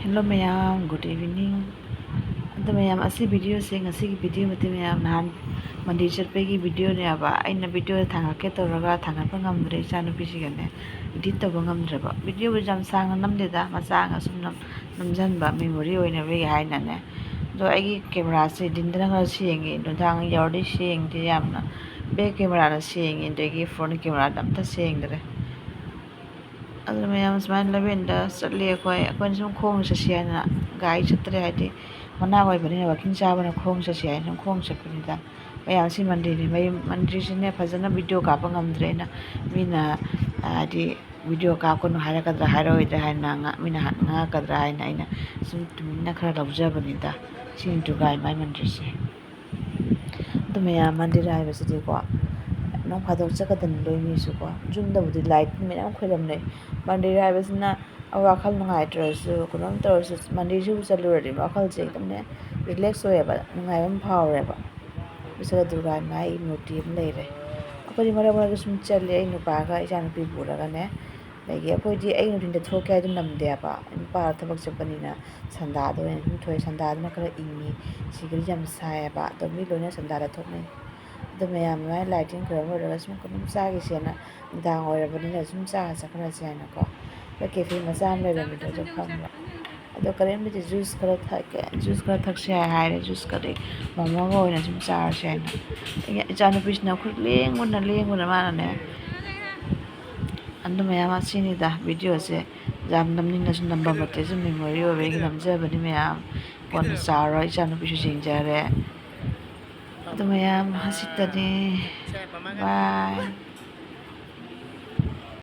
Hello mayam, good evening. Ado mayam asi video se ngasi ki video mate mayam nahan mandi chatpegi video ne aba aina video thangake toraga thangapa ngamdre chanu pisigane edit toba ngamdreba video bu jam sang namdeda macha nga sum namjanba memory oina be haina ne do agi camera se dindra ga siengi do thang yordi siengde yamna back camera na siengi degi front camera damta siengdre अगर मैं सुमायन लबेंदा चले अखोन सम खोंग चसीना गाई चतरे हाइदि मना ओइबनि walking चाबना खोंग चसी हाइना खोंग चपनिदा ma'am सी मंदिर मंदिर से फजन video काप ngамद्रेना मीना आदि video कापकनु हारकद्रा हारोइद्रा हाइना Meena ngakadra हाइना आइना सुम तुमिना खरा लौजबनिदा सिनि दुगाई माइ मंदिर से तो मैम मंदिर हाइबसिदिको नों फादोक चकदन लोइमीसुको जुमदबुदि लाइट मैम खोलमने मंदिर हाइबसिना वाखल नुंगाइत्रसु कुनम तरसु मंदिर सु चलुरदि वाखल जे एकदमने रिलैक्स होयबा नुंगाइबम फावरेबा बिसरा दुर्गा माई मूर्ति लेरे अखोदि मरा मरा सुम चले आई नुपागा इजा नुपि पुरगाने लगे अखोदि आई नुदिन थोके आइ नमदेबा नुपा थबक चपनिना संदादो एन थोय संदादना खरा इंगी सिगरि जम सायबा तो मी लोना संदादा थोकने तो मैम मैं लाइटिंग कर सुम कम चागीसेना दांग ओरबनिना सुम चा चखरासेना को कैफे मचा लेरमिदो जो फंबा अदो करेन बिदि जूस खरा थके जूस खरा थकसे हाइरे जूस करे मोमो को ओइना सुम चारसेना इजानु पिसना खुद लेंगुना माने अंदो मैम असिनिदा वीडियो से जाम नमनिना सुम नंबर मते सुम मेमोरी ओबेगी नमजबनि मैम कोन चारो इजानु पिसु सिंजारे तो मैम हसीतने बाय।